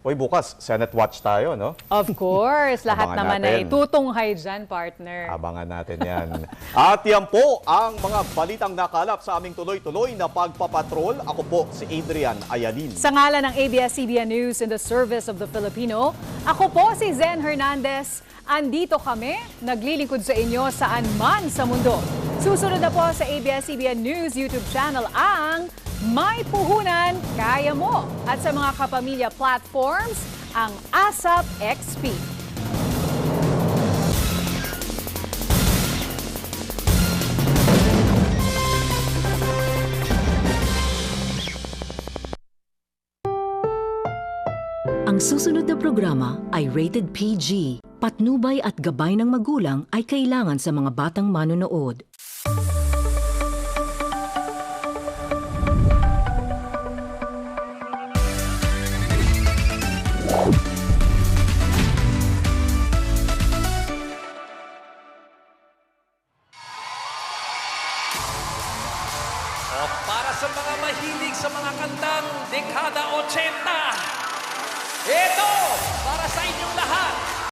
Uy, bukas, Senate Watch tayo, no? Of course, lahat Abangan naman natin. ay tutunghay dyan, partner. Abangan natin yan. At yan po ang mga balitang nakalap sa aming tuloy-tuloy na pagpapatrol. Ako po si Adrian Ayalin. Sa ngalan ng ABS-CBN News in the service of the Filipino, ako po si Zen Hernandez. Andito kami, naglilingkod sa inyo saan man sa mundo. Susunod na po sa ABS-CBN News YouTube channel ang May Puhunan, Kaya Mo. At sa mga kapamilya platforms, ang ASAP XP. Ang susunod na programa ay rated PG. Patnubay at gabay ng magulang ay kailangan sa mga batang manonood. O para sa mga mahilig sa mga kantang dekada 80, ito para sa inyong